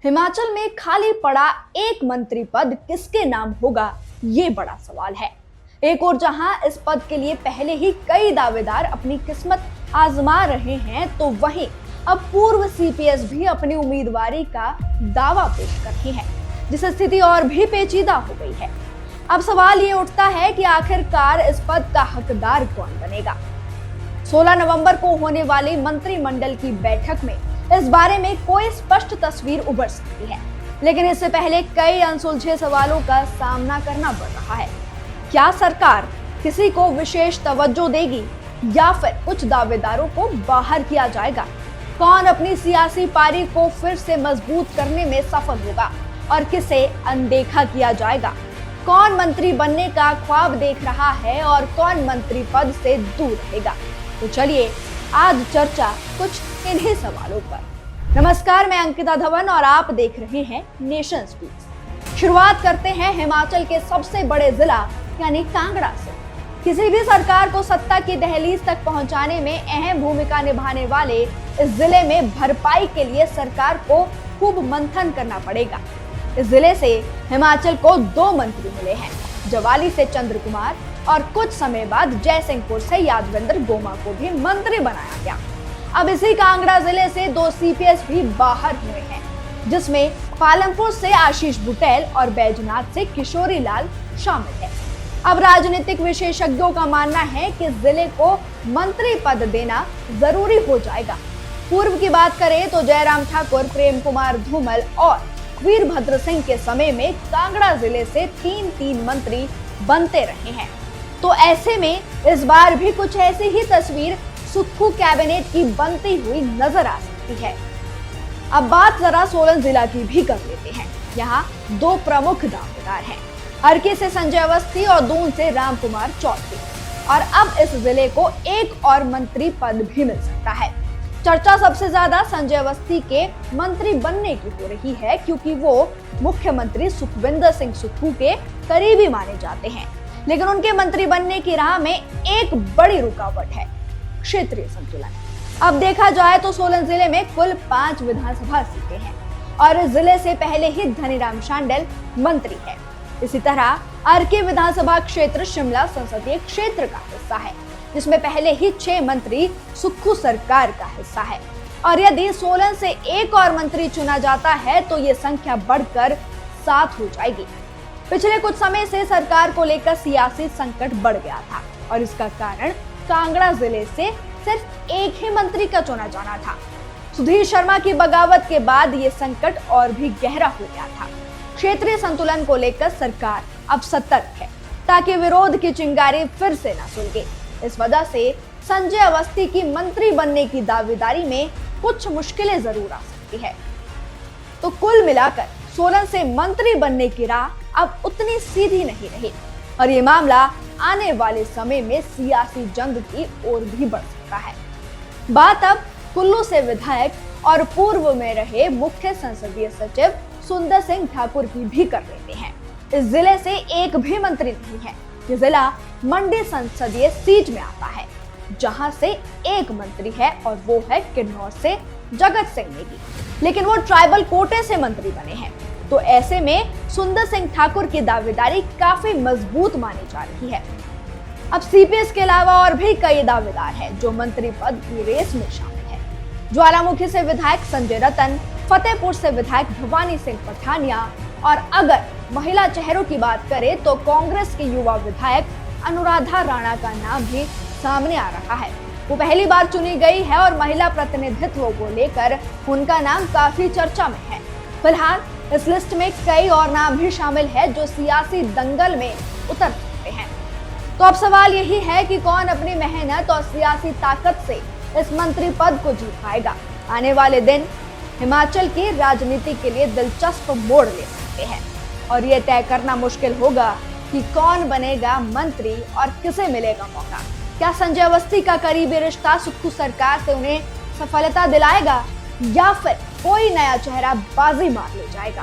हिमाचल में खाली पड़ा एक मंत्री पद किसके नाम होगा, ये बड़ा सवाल है। एक और जहां इस पद के लिए पहले ही कई दावेदार अपनी किस्मत आजमा रहे हैं, तो वहीं अब पूर्व सीपीएस भी अपनी उम्मीदवारी का दावा पेश कर रही हैं, जिससे स्थिति और भी पेचीदा हो गई है। अब सवाल ये उठता है कि आखिरकार इस पद का हकदार कौन बनेगा। 16 नवंबर को होने वाली मंत्रिमंडल की बैठक में इस बारे में कोई स्पष्ट तस्वीर उभर सकती है, लेकिन इससे पहले कई अनसुलझे सवालों का सामना करना पड़ रहा है। क्या सरकार किसी को विशेष तवज्जो देगी या फिर कुछ दावेदारों को बाहर किया जाएगा? कौन अपनी सियासी पारी को फिर से मजबूत करने में सफल होगा और किसे अनदेखा किया जाएगा? कौन मंत्री बनने का ख्वाब देख रहा है और कौन मंत्री पद से दूर रहेगा? तो चलिए आज चर्चा कुछ इन्हीं सवालों पर। नमस्कार, मैं अंकिता धवन और आप देख रहे हैं नेशन स्पीक्स। शुरुआत करते हैं हिमाचल के सबसे बड़े जिला यानी कांगड़ा से। किसी भी सरकार को सत्ता की दहलीज तक पहुंचाने में अहम भूमिका निभाने वाले इस जिले में भरपाई के लिए सरकार को खूब मंथन करना पड़ेगा। इस जिले से हिमाचल को 2 मंत्री मिले हैं, जवाली से चंद्र कुमार और कुछ समय बाद जयसिंहपुर से यादवेंद्र गोमा को भी मंत्री बनाया गया। अब इसी कांगड़ा जिले से 2 सीपीएस भी बाहर हुए हैं, जिसमें पालमपुर से आशीष बुटेल और बैजनाथ से किशोरी लाल शामिल है। अब राजनीतिक विशेषज्ञों का मानना है कि जिले को मंत्री पद देना जरूरी हो जाएगा। पूर्व की बात करें तो जयराम ठाकुर, प्रेम कुमार धूमल और वीरभद्र सिंह के समय में कांगड़ा जिले से 3-3 मंत्री बनते रहे हैं, तो ऐसे में इस बार भी कुछ ऐसी ही तस्वीर सुक्खू कैबिनेट की बनती हुई नजर आ सकती है। अब बात जरा सोलन जिला की भी कर लेते हैं। यहाँ 2 प्रमुख दावेदार हैं, अर्की से संजय अवस्थी और दून से रामकुमार चौधरी। और अब इस जिले को एक और मंत्री पद भी मिल सकता है। चर्चा सबसे ज्यादा संजय अवस्थी के मंत्री बनने की हो रही है, क्योंकि वो मुख्यमंत्री सुखविंदर सिंह सुक्खू के करीबी माने जाते हैं। लेकिन उनके मंत्री बनने की राह में एक बड़ी रुकावट है, क्षेत्रीय संतुलन। अब देखा जाए तो सोलन जिले में कुल 5 विधानसभा सीटें हैं और इस जिले से पहले ही धनीराम शांडिल मंत्री है। इसी तरह अर्की विधानसभा क्षेत्र शिमला संसदीय क्षेत्र का हिस्सा है, जिसमें पहले ही 6 मंत्री सुक्खू सरकार का हिस्सा है। और यदि सोलन से एक और मंत्री चुना जाता है तो ये संख्या बढ़कर 7 हो जाएगी। पिछले कुछ समय से सरकार को लेकर सियासी संकट बढ़ गया था और इसका कारण कांगड़ा जिले से सिर्फ एक ही मंत्री का चुना जाना था। सुधीर शर्मा की बगावत के बाद ये संकट और भी गहरा हो गया था। क्षेत्रीय संतुलन को लेकर सरकार अब सतर्क है, ताकि विरोध की चिंगारी फिर से न सुलगे। इस वजह से संजय अवस्थी की मंत्री बनने की दावेदारी में कुछ मुश्किलें जरूर आ सकती है। तो कुल मिलाकर सोलन से मंत्री बनने की राह अब उतनी सीधी नहीं रही और ये मामला आने वाले समय में सियासी जंग की ओर भी बढ़ सकता है। बात अब कुल्लू से विधायक और पूर्व में रहे मुख्य संसदीय सचिव सुंदर सिंह ठाकुर की भी कर लेते हैं। इस जिले से एक भी मंत्री नहीं है। ये जिला मंडी संसदीय सीट में आता है, जहां से एक मंत्री है और वो है किन्नौर से जगत सिंह नेगी, लेकिन वो ट्राइबल कोटे से मंत्री बने हैं। तो ऐसे में सुंदर सिंह ठाकुर की दावेदारी काफी मजबूत मानी जा रही है। अब सीपीएस के अलावा और भी कई दावेदार हैं जो मंत्री पद की रेस में शामिल है। ज्वालामुखी से विधायक संजय रतन, फतेहपुर से विधायक भवानी सिंह पठानिया और अगर महिला चेहरों की बात करें तो कांग्रेस की युवा विधायक अनुराधा राणा का नाम भी सामने आ रहा है। वो पहली बार चुनी गई है और महिला प्रतिनिधित्व को लेकर उनका नाम काफी चर्चा में है। फिलहाल इस लिस्ट में कई और नाम भी शामिल है जो सियासी दंगल में उतर सकते हैं। तो अब सवाल यही है कि कौन अपनी मेहनत और सियासी ताकत से इस मंत्री पद को जीत पाएगा। आने वाले दिन हिमाचल की राजनीति के लिए दिलचस्प मोड़ ले सकते हैं और ये तय करना मुश्किल होगा कि कौन बनेगा मंत्री और किसे मिलेगा मौका। क्या संजय अवस्थी का करीबी रिश्ता सुक्खू सरकार से उन्हें सफलता दिलाएगा या फिर कोई नया चेहरा बाजी मार ले जाएगा?